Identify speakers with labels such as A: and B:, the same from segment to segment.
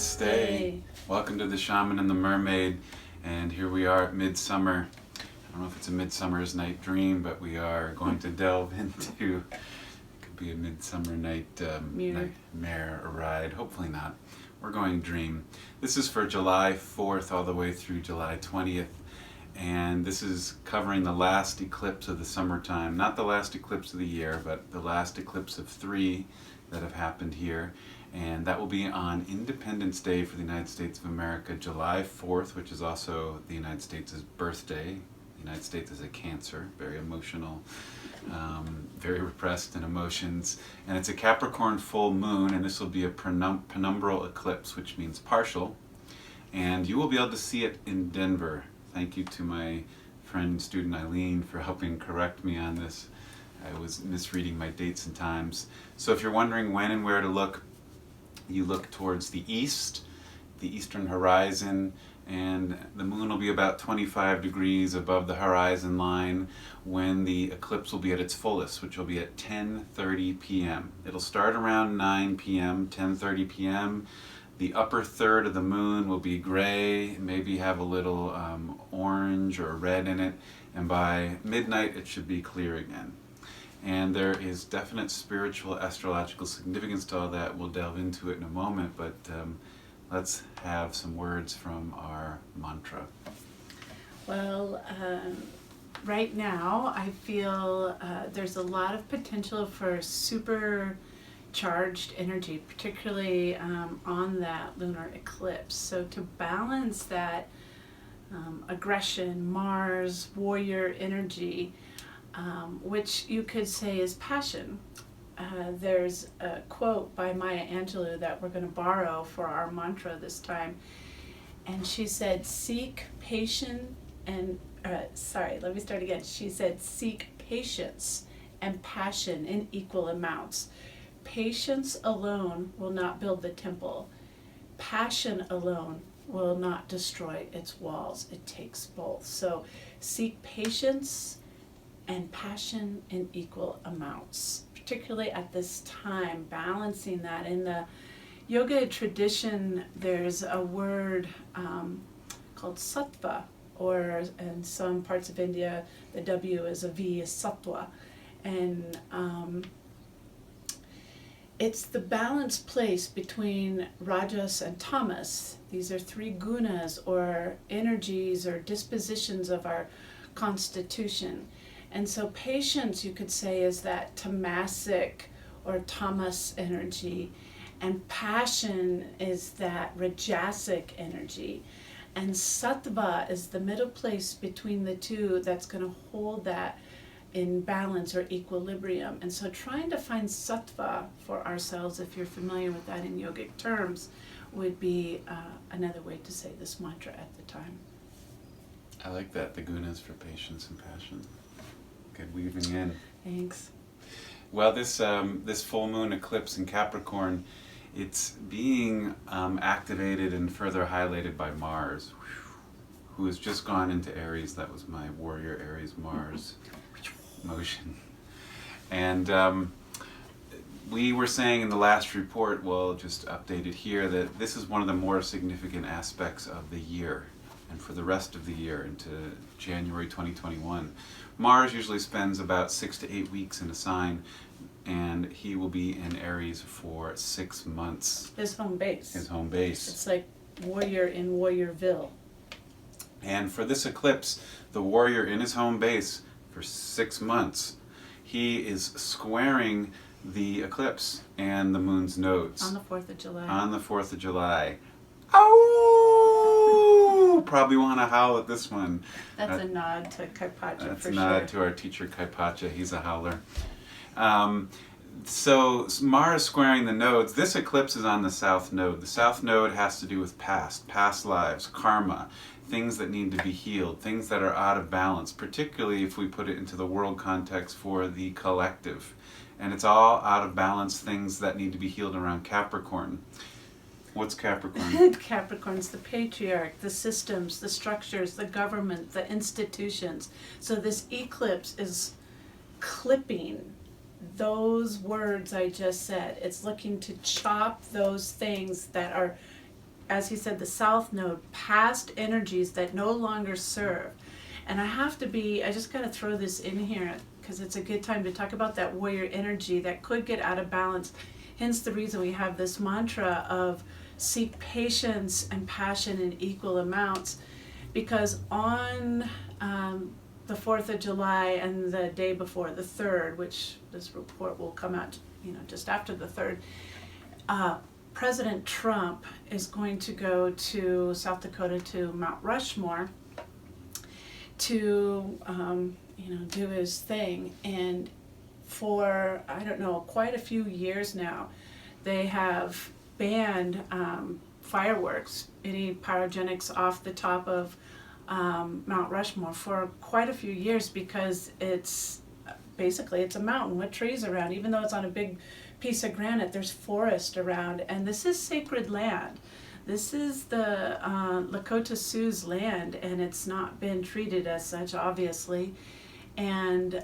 A: Namaste. Welcome to the Shaman and the Mermaid, and here we are at midsummer. I don't know if it's a midsummer's night dream, but we are going to delve into, it could be a midsummer night nightmare or ride, hopefully not. We're going dream. This is for July 4th all the way through July 20th, and this is covering the last eclipse of the summertime. Not the last eclipse of the year, but the last eclipse of 3 that have happened here. And that will be on Independence Day for the United States of America, July 4th, which is also the United States' birthday. The United States is a Cancer, very emotional, very repressed in emotions. And it's a Capricorn full moon, and this will be a penumbral eclipse, which means partial. And you will be able to see it in Denver. Thank you to my friend and student Eileen for helping correct me on this. I was misreading my dates and times. So if you're wondering when and where to look, you look towards the east, the eastern horizon, and the moon will be about 25 degrees above the horizon line when the eclipse will be at its fullest, which will be at 10:30 p.m. It'll start around 9 p.m., 10:30 p.m. The upper third of the moon will be gray, maybe have a little orange or red in it, and by midnight it should be clear again. And there is definite spiritual, astrological significance to all that. We'll delve into it in a moment, but let's have some words from our mantra.
B: Well, right now I feel there's a lot of potential for supercharged energy, particularly on that lunar eclipse. So to balance that aggression, Mars, warrior energy, which you could say is passion. There's a quote by Maya Angelou that we're going to borrow for our mantra this time. And she said, seek patience and, She said, seek patience and passion in equal amounts. Patience alone will not build the temple. Passion alone will not destroy its walls. It takes both. So seek patience and passion in equal amounts, particularly at this time, balancing that. In the yoga tradition, there's a word called sattva, or in some parts of India, the W is a V, is sattva. And it's the balanced place between rajas and tamas. These are 3 gunas, or energies, or dispositions of our constitution. And so patience, you could say, is that tamasic or tamas energy, and passion is that rajasic energy. And sattva is the middle place between the two that's going to hold that in balance or equilibrium. And so trying to find sattva for ourselves, if you're familiar with that in yogic terms, would be another way to say this mantra at the time.
A: I like that, the gunas for patience and passion. Good weaving in.
B: Thanks.
A: Well, this full moon eclipse in Capricorn, it's being activated and further highlighted by Mars, who has just gone into Aries. That was my warrior Aries Mars motion. And we were saying in the last report, well, just updated here, that this is one of the more significant aspects of the year, and for the rest of the year into January 2021. Mars usually spends about 6 to 8 weeks in a sign, and he will be in Aries for 6 months.
B: His home base.
A: His home base.
B: It's like warrior in Warriorville.
A: And for this eclipse, the warrior in his home base for 6 months, he is squaring the eclipse and the moon's nodes.
B: On the 4th of July.
A: On the 4th of July. Oh! Probably want to howl at this one.
B: That's a nod to Kaipacha,
A: that's
B: for
A: a
B: sure.
A: nod to our teacher Kaipacha. He's a howler. So Mars squaring the nodes. This eclipse is on the south node. The south node has to do with past lives, karma, things that need to be healed, things that are out of balance, particularly if we put it into the world context for the collective. And it's all out of balance, things that need to be healed around Capricorn. What's Capricorn?
B: Capricorn's the patriarch, the systems, the structures, the government, the institutions. So this eclipse is clipping those words I just said. It's looking to chop those things that are as he said, the South Node, past energies that no longer serve. And I just gotta throw this in here because it's a good time to talk about that warrior energy that could get out of balance. Hence the reason we have this mantra of seek patience and passion in equal amounts, because on the 4th of July and the day before, the 3rd, which this report will come out, just after the 3rd, President Trump is going to go to South Dakota, to Mount Rushmore, to do his thing. And for, I don't know, quite a few years now, they have banned fireworks, any pyrogenics off the top of Mount Rushmore for quite a few years, because it's a mountain with trees around. Even though it's on a big piece of granite, there's forest around, and this is sacred land. This is the Lakota Sioux's land, and it's not been treated as such, obviously. And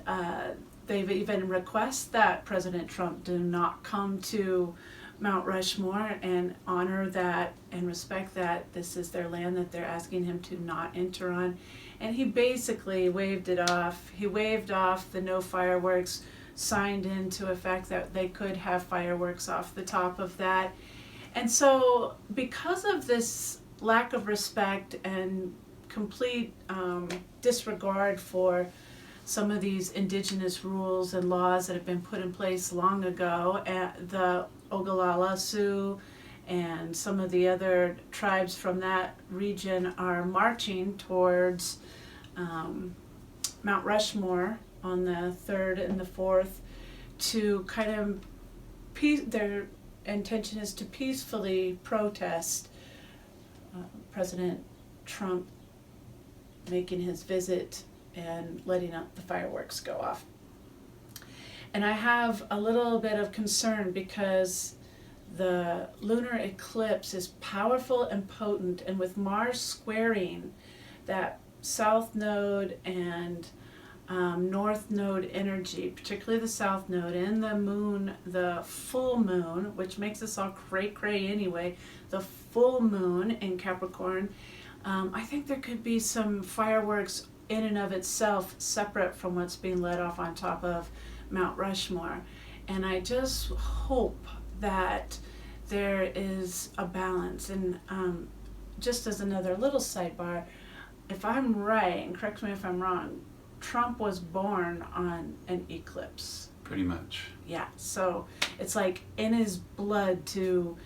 B: they've even requested that President Trump do not come to Mount Rushmore and honor that and respect that this is their land that they're asking him to not enter on. And he basically waved it off. He waved off the no fireworks, signed into effect that they could have fireworks off the top of that. And so because of this lack of respect and complete disregard for some of these indigenous rules and laws that have been put in place long ago, the Ogallala Sioux and some of the other tribes from that region are marching towards Mount Rushmore on the 3rd and the 4th to kind of their intention is to peacefully protest President Trump making his visit and letting up the fireworks go off. And I have a little bit of concern because the lunar eclipse is powerful and potent, and with Mars squaring that south node and north node energy, particularly the south node, and the moon, the full moon, which makes us all cray anyway, the full moon in Capricorn, I think there could be some fireworks in and of itself separate from what's being let off on top of Mount Rushmore. And I just hope that there is a balance. And just as another little sidebar, if I'm right, and correct me if I'm wrong, Trump was born on an eclipse.
A: Pretty much.
B: Yeah, so it's like in his blood to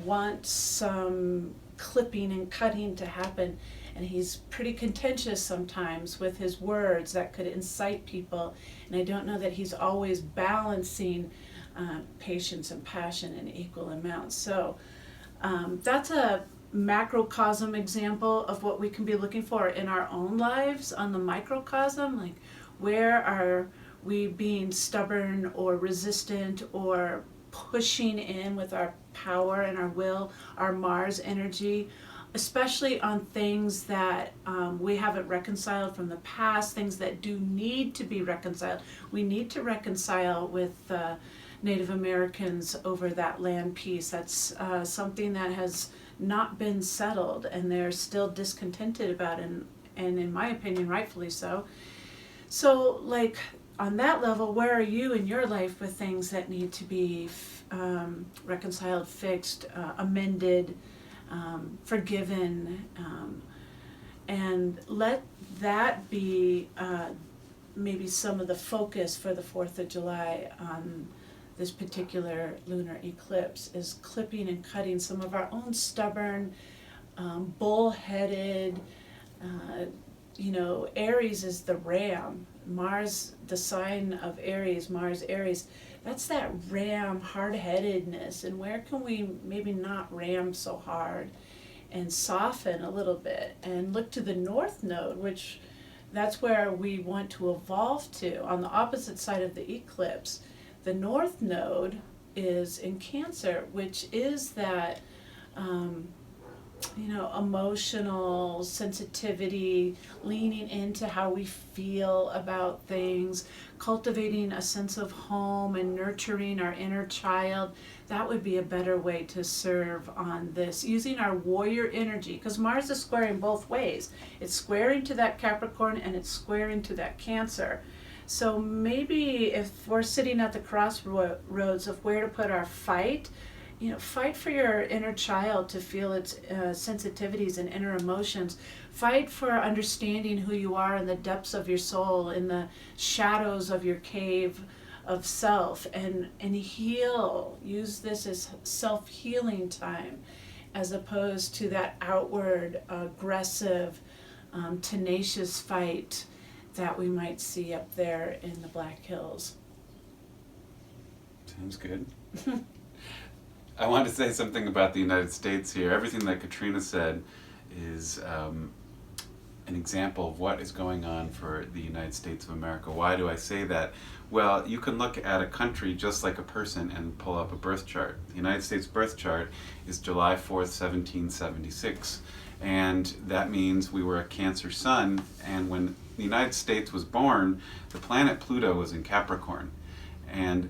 B: want some clipping and cutting to happen. And he's pretty contentious sometimes with his words that could incite people. And I don't know that he's always balancing patience and passion in equal amounts. So that's a macrocosm example of what we can be looking for in our own lives. On the microcosm, like where are we being stubborn or resistant or pushing in with our power and our will, our Mars energy, especially on things that we haven't reconciled from the past, things that do need to be reconciled. We need to reconcile with Native Americans over that land piece. That's something that has not been settled, and they're still discontented about it, and in my opinion, rightfully so. So, like, on that level, where are you in your life with things that need to be reconciled, fixed, amended, forgiven, and let that be maybe some of the focus for the 4th of July on this particular lunar eclipse, is clipping and cutting some of our own stubborn, bullheaded, Aries is the ram. Mars, the sign of Aries, Mars, Aries, that's that ram hard-headedness. And where can we maybe not ram so hard and soften a little bit and look to the north node, which that's where we want to evolve to. On the opposite side of the eclipse, the north node is in Cancer, which is that emotional sensitivity, leaning into how we feel about things, cultivating a sense of home and nurturing our inner child. That would be a better way to serve on this, using our warrior energy, because Mars is squaring both ways. It's squaring to that Capricorn and it's squaring to that Cancer. So maybe if we're sitting at the crossroads of where to put our fight, fight for your inner child to feel its sensitivities and inner emotions. Fight for understanding who you are in the depths of your soul, in the shadows of your cave of self, and heal. Use this as self-healing time, as opposed to that outward, aggressive, tenacious fight that we might see up there in the Black Hills.
A: Sounds good. I want to say something about the United States here. Everything that Katrina said is an example of what is going on for the United States of America. Why do I say that? Well, you can look at a country just like a person and pull up a birth chart. The United States birth chart is July 4th, 1776. And that means we were a Cancer sun. And when the United States was born, the planet Pluto was in Capricorn. And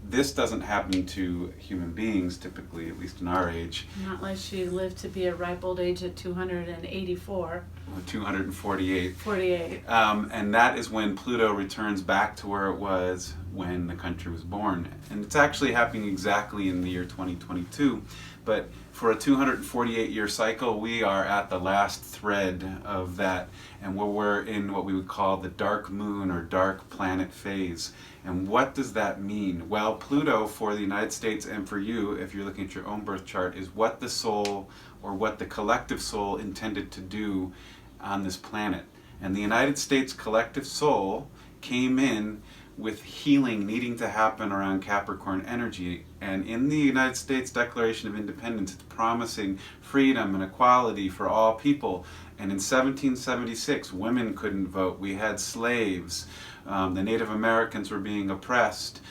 A: this doesn't happen to human beings typically, at least in our age.
B: Not unless you live to be a ripe old age at 284.
A: Or 248.
B: 48.
A: And that is when Pluto returns back to where it was when the country was born. And it's actually happening exactly in the year 2022. But for a 248-year cycle, we are at the last thread of that. And we're in what we would call the dark moon or dark planet phase. And what does that mean? Well, Pluto for the United States and for you, if you're looking at your own birth chart, is what the soul or what the collective soul intended to do on this planet. And the United States collective soul came in with healing needing to happen around Capricorn energy. And in the United States Declaration of Independence, it's promising freedom and equality for all people. And in 1776, women couldn't vote. We had slaves. The Native Americans were being oppressed.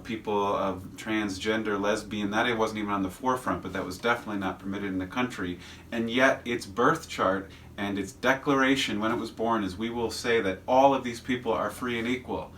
A: People of transgender, lesbian, that it wasn't even on the forefront, but that was definitely not permitted in the country. And yet its birth chart and its declaration when it was born is we will say that all of these people are free and equal.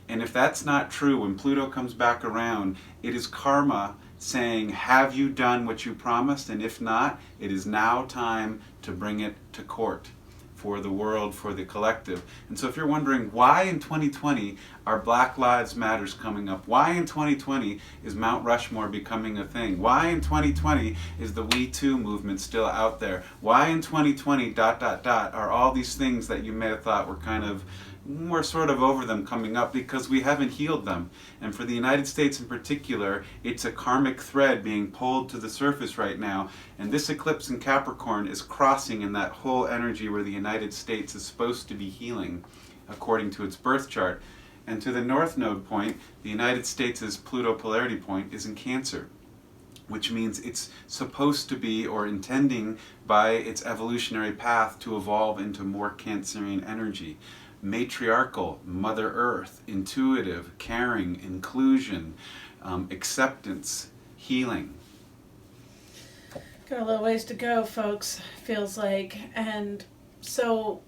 A: And if that's not true, when Pluto comes back around, it is karma saying, have you done what you promised? And if not, it is now time to bring it to court for the world, for the collective. And so if you're wondering why in 2020 are Black Lives Matters coming up, why in 2020 is Mount Rushmore becoming a thing, why in 2020 is the We Too movement still out there, why in 2020 ... are all these things that you may have thought were we're sort of over them coming up because we haven't healed them. And for the United States in particular, it's a karmic thread being pulled to the surface right now. And this eclipse in Capricorn is crossing in that whole energy where the United States is supposed to be healing according to its birth chart. And to the North Node point, the United States' Pluto polarity point is in Cancer, which means it's supposed to be or intending by its evolutionary path to evolve into more Cancerian energy. Matriarchal, Mother Earth, intuitive, caring, inclusion, acceptance, healing.
B: Got a little ways to go, folks, feels like. And so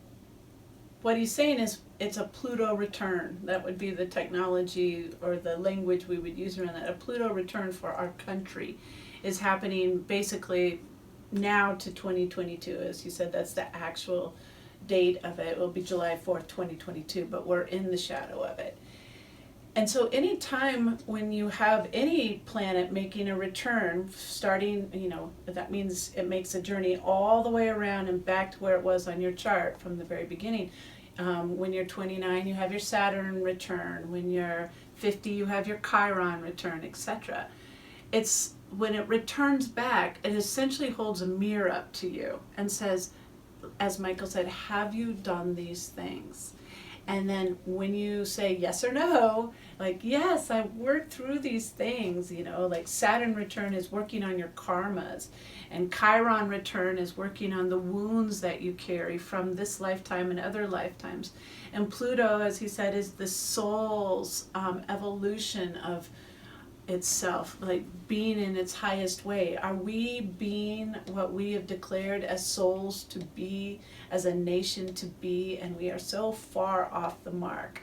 B: what he's saying is it's a Pluto return. That would be the technology or the language we would use around that. A Pluto return for our country is happening basically now to 2022. As you said, that's the actual date of it. It will be July 4th, 2022, but we're in the shadow of it. And so any time when you have any planet making a return, starting, that means it makes a journey all the way around and back to where it was on your chart from the very beginning. When you're 29, you have your Saturn return. When you're 50, you have your Chiron return, etc. It's when it returns back, it essentially holds a mirror up to you and says, as Michael said, have you done these things? And then when you say yes or no, like, yes, I worked through these things, like Saturn return is working on your karmas, and Chiron return is working on the wounds that you carry from this lifetime and other lifetimes. And Pluto, as he said, is the soul's evolution of itself, like being in its highest way? Are we being what we have declared as souls to be, as a nation to be? And we are so far off the mark.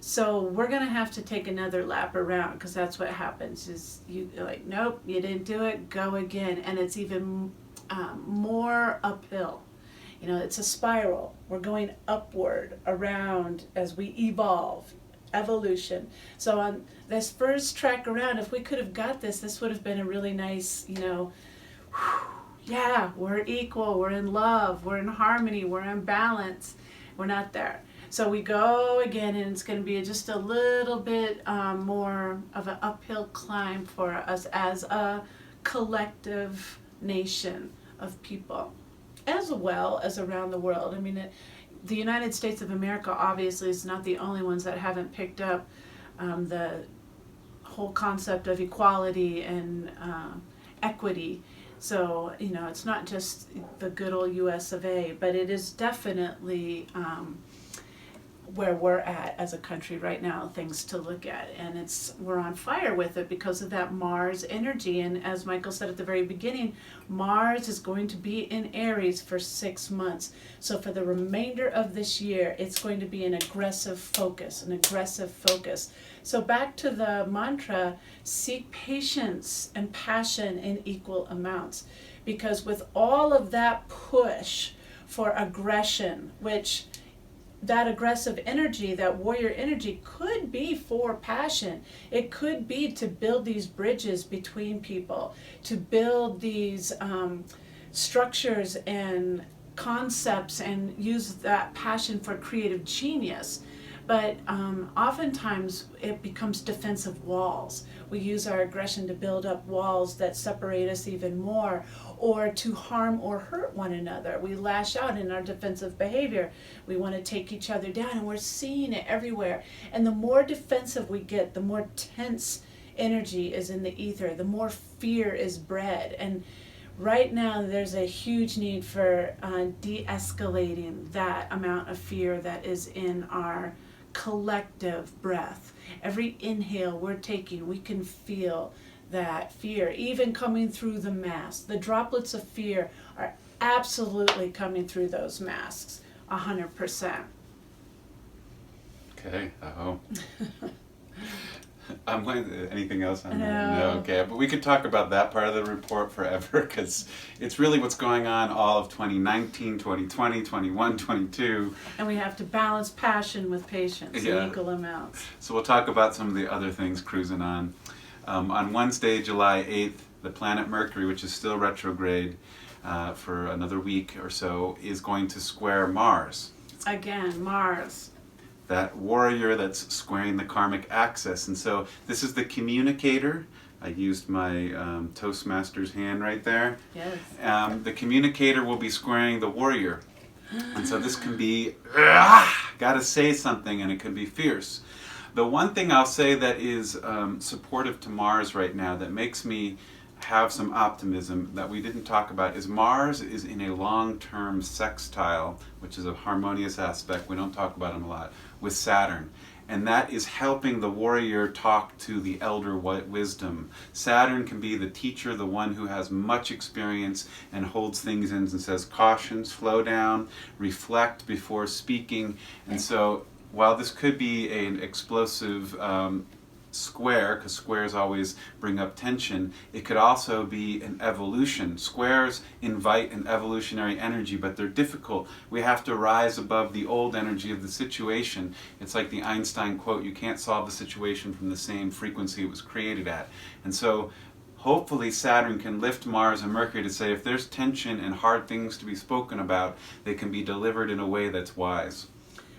B: So we're going to have to take another lap around, because that's what happens is you like, nope, you didn't do it, go again. And it's even more uphill. You know, it's a spiral. We're going upward around as we evolve, evolution. So on this first track around, if we could have got this would have been a really nice, you know, yeah, we're equal, we're in love, we're in harmony, we're in balance. We're not there. So we go again, and it's going to be just a little bit more of an uphill climb for us as a collective nation of people, as well as around the world. I mean, the United States of America obviously is not the only ones that haven't picked up the whole concept of equality and equity. So, you know, it's not just the good old US of A, but it is definitely where we're at as a country right now, things to look at. And we're on fire with it because of that Mars energy. And as Michael said at the very beginning, Mars is going to be in Aries for 6 months. So for the remainder of this year, it's going to be an aggressive focus. So back to the mantra, seek patience and passion in equal amounts. Because with all of that push for aggression, which that aggressive energy, that warrior energy, could be for passion. It could be to build these bridges between people, to build these structures and concepts and use that passion for creative genius. But oftentimes it becomes defensive walls. We use our aggression to build up walls that separate us even more, or to harm or hurt one another. We lash out in our defensive behavior. We want to take each other down, and we're seeing it everywhere. And the more defensive we get, the more tense energy is in the ether, the more fear is bred. And right now there's a huge need for de-escalating that amount of fear that is in our collective breath. Every inhale we're taking, we can feel that fear, even coming through the mask. The droplets of fear are absolutely coming through those masks, 100%.
A: Okay, I'm going to, anything else on that?
B: No.
A: Okay, but we could talk about that part of the report forever, because it's really what's going on all of 2019, 2020, 21, 22.
B: And we have to balance passion with patience in equal amounts.
A: So we'll talk about some of the other things cruising on. On Wednesday, July 8th, the planet Mercury, which is still retrograde for another week or so, is going to square Mars.
B: Again, Mars.
A: That warrior that's squaring the karmic axis. And so this is the communicator. I used my Toastmaster's hand right there.
B: Yes.
A: The communicator will be squaring the warrior. And so this can be, gotta say something, and it can be fierce. The one thing I'll say that is supportive to Mars right now, that makes me have some optimism that we didn't talk about, is Mars is in a long-term sextile, which is a harmonious aspect, we don't talk about him a lot, with Saturn. And that is helping the warrior talk to the elder wisdom. Saturn can be the teacher, the one who has much experience and holds things in and says, caution, slow down, reflect before speaking. And so while this could be an explosive square, because squares always bring up tension, it could also be an evolution. Squares invite an evolutionary energy, but they're difficult. We have to rise above the old energy of the situation. It's like the Einstein quote, you can't solve the situation from the same frequency it was created at. And so hopefully Saturn can lift Mars and Mercury to say if there's tension and hard things to be spoken about, they can be delivered in a way that's wise.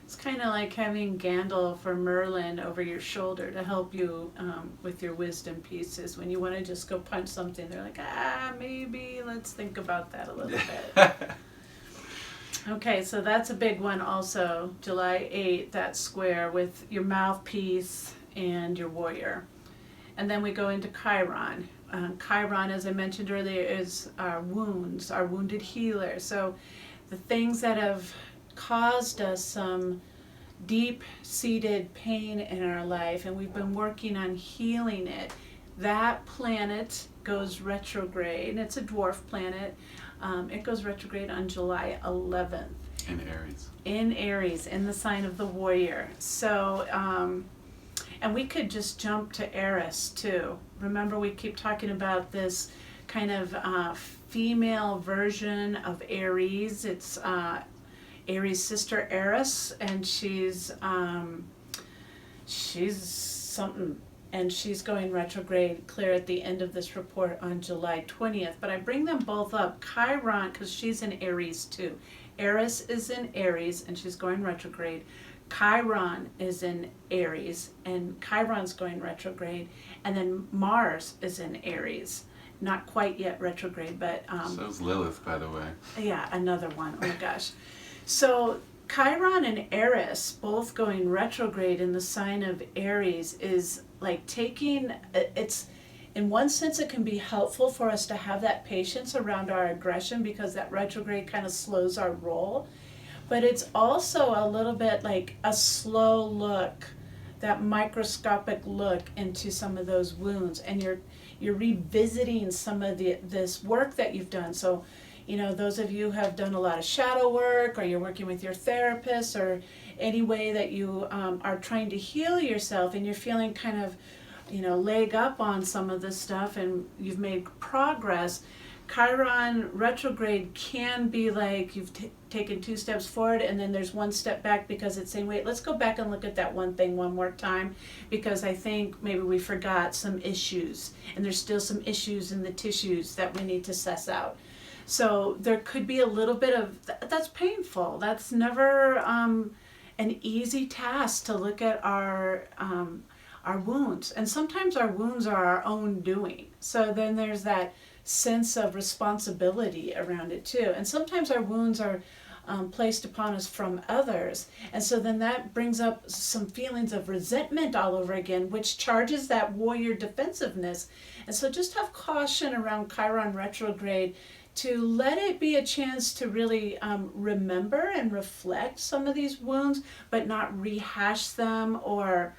B: It's kind of like having Gandalf or Merlin over your shoulder to help you with your wisdom pieces. When you want to just go punch something, they're like, maybe let's think about that a little bit. Okay, so that's a big one also. July 8th, that square with your mouthpiece and your warrior. And then we go into Chiron. Chiron, as I mentioned earlier, is our wounds, our wounded healer. So the things that have caused us some deep-seated pain in our life, and we've been working on healing it that planet goes retrograde. It's a dwarf planet. It goes retrograde on July 11th.
A: In Aries.
B: In Aries, in the sign of the warrior. So, and we could just jump to Eris too. Remember, we keep talking about this kind of female version of Aries. It's Aries' sister Eris, and she's something. And she's going retrograde clear at the end of this report on July 20th. But I bring them both up. Chiron, because she's in Aries too. Eris is in Aries, and she's going retrograde. Chiron is in Aries, and Chiron's going retrograde. And then Mars is in Aries. Not quite yet retrograde, but...
A: So's Lilith, by the way.
B: Yeah, another one. Oh my gosh. So Chiron and Eris both going retrograde in the sign of Aries is like taking, it's, in one sense it can be helpful for us to have that patience around our aggression because that retrograde kind of slows our roll. But it's also a little bit like a slow look, that microscopic look into some of those wounds, and you're revisiting some of this work that you've done. So, you know, those of you who have done a lot of shadow work, or you're working with your therapist, or any way that you are trying to heal yourself, and you're feeling kind of, you know, leg up on some of this stuff, and you've made progress. Chiron retrograde can be like you've taken 2 steps forward and then there's 1 step back, because it's saying, wait, let's go back and look at that one thing one more time, because I think maybe we forgot some issues, and there's still some issues in the tissues that we need to suss out. So there could be a little bit of, that's painful. That's never an easy task to look at our wounds. And sometimes our wounds are our own doing. So then there's that sense of responsibility around it too. And sometimes our wounds are placed upon us from others. And so then that brings up some feelings of resentment all over again, which charges that warrior defensiveness. And so just have caution around Chiron retrograde, to let it be a chance to really remember and reflect some of these wounds, but not rehash them or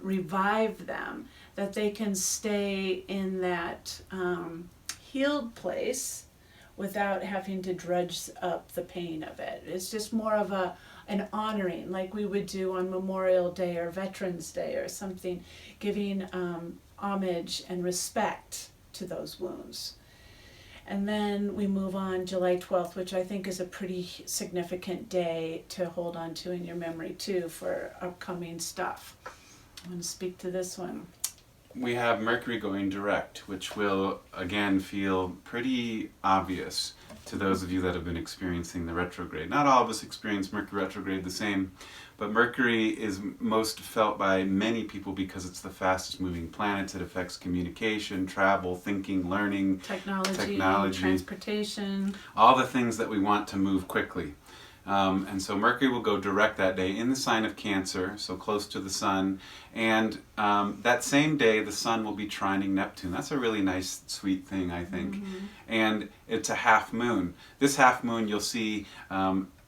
B: revive them, that they can stay in that healed place without having to drudge up the pain of it. It's just more of an honoring, like we would do on Memorial Day or Veterans Day or something, giving homage and respect to those wounds. And then we move on July 12th, which I think is a pretty significant day to hold on to in your memory too for upcoming stuff. I want to speak to this one.
A: We have Mercury going direct, which will again feel pretty obvious to those of you that have been experiencing the retrograde. Not all of us experience Mercury retrograde the same, but Mercury is most felt by many people because it's the fastest moving planet. It affects communication, travel, thinking, learning, technology,
B: transportation.
A: All the things that we want to move quickly. And so Mercury will go direct that day in the sign of Cancer, so close to the Sun. And that same day, the Sun will be trining Neptune. That's a really nice, sweet thing, I think. Mm-hmm. And it's a half moon. This half moon you'll see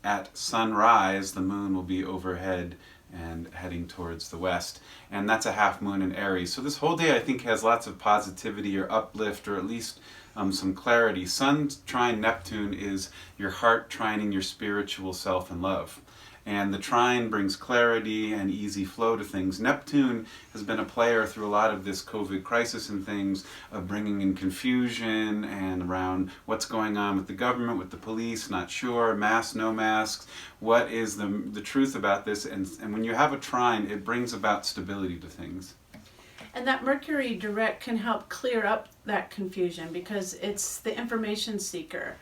A: at sunrise, the moon will be overhead and heading towards the west. And that's a half moon in Aries. So this whole day, I think, has lots of positivity or uplift, or at least some clarity. Sun trine Neptune is your heart trining your spiritual self and love. And the trine brings clarity and easy flow to things. Neptune has been a player through a lot of this COVID crisis and things, of bringing in confusion and around what's going on with the government, with the police, not sure, masks, no masks. What is the truth about this? And when you have a trine, it brings about stability to things.
B: And that Mercury direct can help clear up that confusion, because it's the information seeker.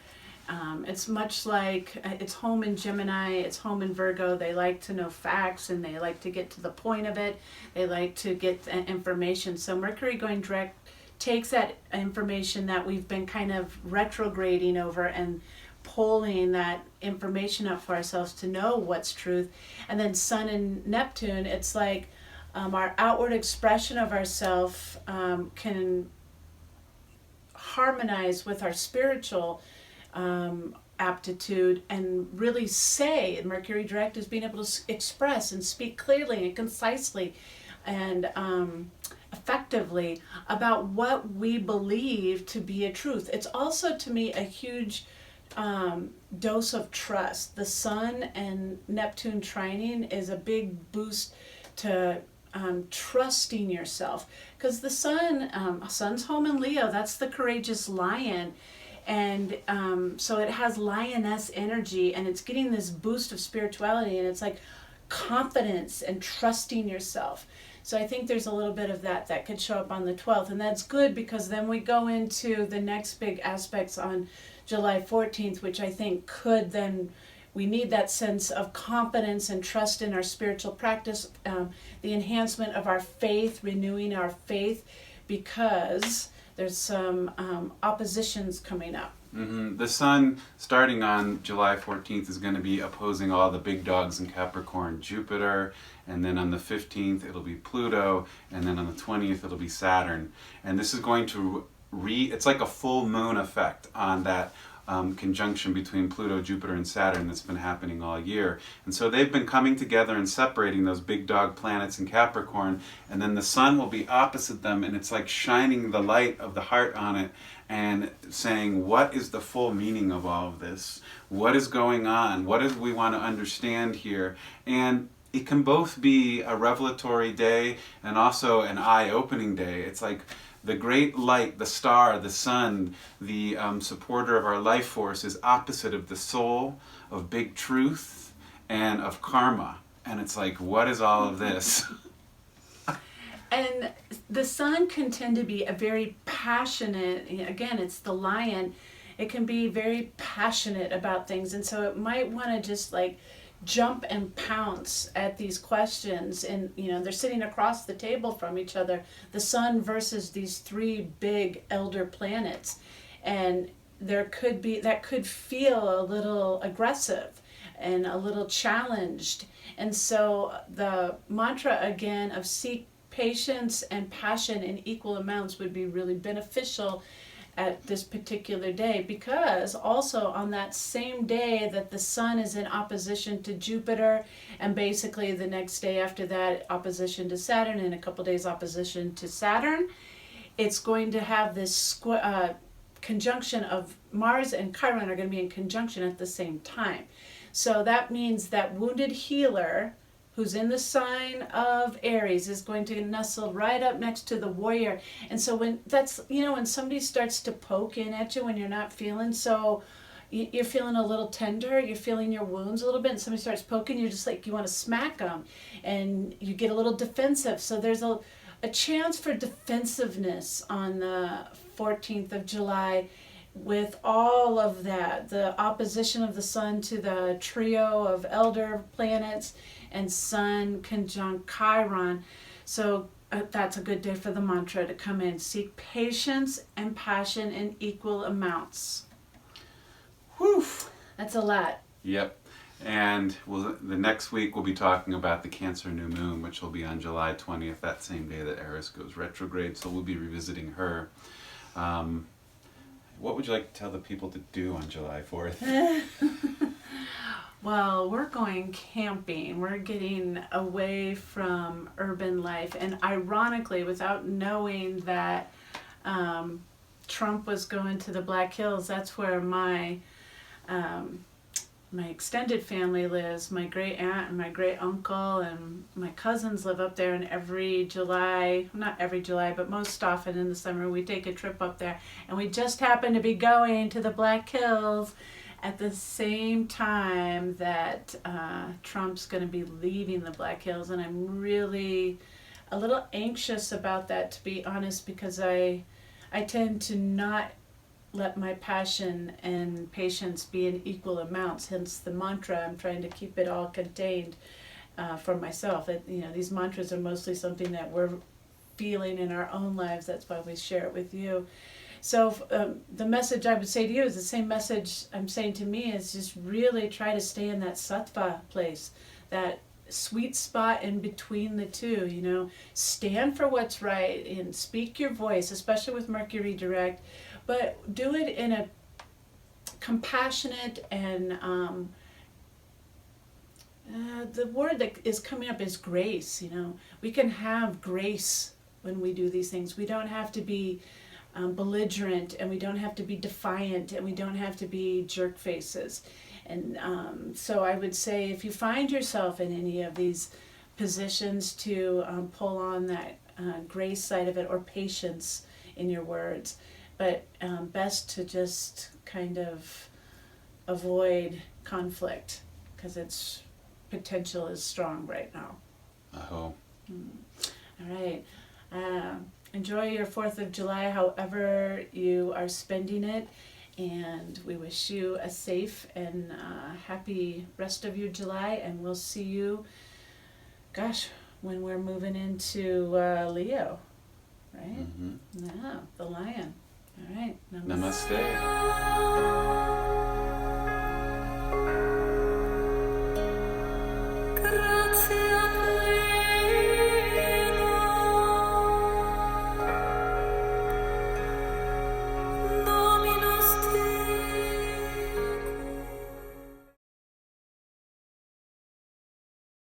B: It's much like, it's home in Gemini, it's home in Virgo. They like to know facts, and they like to get to the point of it. They like to get information. So Mercury going direct takes that information that we've been kind of retrograding over and pulling that information up for ourselves to know what's truth. And then Sun and Neptune, it's like our outward expression of ourself can harmonize with our spiritual aptitude, and really say, Mercury direct is being able to express and speak clearly and concisely and effectively about what we believe to be a truth. It's also, to me, a huge dose of trust. The Sun and Neptune trining is a big boost to trusting yourself, because the Sun's home in Leo. That's the courageous lion, and so it has lioness energy, and it's getting this boost of spirituality, and it's like confidence and trusting yourself. So I think there's a little bit of that could show up on the 12th, and that's good, because then we go into the next big aspects on July 14th, which I think could then, we need that sense of confidence and trust in our spiritual practice, the enhancement of our faith, renewing our faith, because there's some oppositions coming up.
A: Mm-hmm. The Sun, starting on July 14th, is going to be opposing all the big dogs in Capricorn, Jupiter, and then on the 15th it'll be Pluto, and then on the 20th it'll be Saturn. And this is going to it's like a full moon effect on that conjunction between Pluto, Jupiter, and Saturn that's been happening all year. And so they've been coming together and separating those big dog planets in Capricorn, and then the Sun will be opposite them, and it's like shining the light of the heart on it and saying, what is the full meaning of all of this? What is going on? What do we want to understand here? And it can both be a revelatory day and also an eye-opening day. It's like the great light, the star, the sun, the supporter of our life force is opposite of the soul, of big truth, and of karma. And it's like, what is all of this?
B: And the Sun can tend to be a very passionate, again, it's the lion, it can be very passionate about things. And so it might want to just like jump and pounce at these questions, and they're sitting across the table from each other, the Sun versus these three big elder planets, and that could feel a little aggressive and a little challenged. And so the mantra again of seek patience and passion in equal amounts would be really beneficial at this particular day, because also on that same day that the Sun is in opposition to Jupiter, and basically the next day after that opposition to Saturn, and a couple days opposition to Saturn, it's going to have this conjunction of Mars and Chiron are going to be in conjunction at the same time. So that means that wounded healer, who's in the sign of Aries, is going to nestle right up next to the warrior. And so when when somebody starts to poke in at you when you're not feeling so, you're feeling a little tender, you're feeling your wounds a little bit, and somebody starts poking, you're just like, you want to smack them, and you get a little defensive. So there's a chance for defensiveness on the 14th of July, with all of that, the opposition of the Sun to the trio of elder planets, and Sun conjunct Chiron. So that's a good day for the mantra to come in. Seek patience and passion in equal amounts.
A: Whew.
B: That's a lot.
A: Yep. And the next week we'll be talking about the Cancer new moon, which will be on July 20th, that same day that Eris goes retrograde. So we'll be revisiting her. What would you like to tell the people to do on July 4th?
B: Well, we're going camping. We're getting away from urban life. And ironically, without knowing that Trump was going to the Black Hills, that's where my extended family lives. My great aunt and my great uncle and my cousins live up there, and every July, not every July, but most often in the summer, we take a trip up there. And we just happen to be going to the Black Hills at the same time that Trump's going to be leaving the Black Hills. And I'm really a little anxious about that, to be honest, because I tend to not let my passion and patience be in equal amounts. Hence the mantra, I'm trying to keep it all contained for myself. These mantras are mostly something that we're feeling in our own lives. That's why we share it with you. So the message I would say to you is the same message I'm saying to me, is just really try to stay in that sattva place, that sweet spot in between the two. Stand for what's right and speak your voice, especially with Mercury direct, but do it in a compassionate and the word that is coming up is grace. We can have grace when we do these things. We don't have to be belligerent, and we don't have to be defiant, and we don't have to be jerk faces. And so I would say if you find yourself in any of these positions, to pull on that grace side of it, or patience in your words, but best to just kind of avoid conflict, because its potential is strong right now.
A: I hope.
B: All right. Enjoy your 4th of July, however you are spending it, and we wish you a safe and happy rest of your July, and we'll see you, when we're moving into Leo, right?
A: Mm-hmm.
B: Yeah, the lion. All right.
A: Namaste.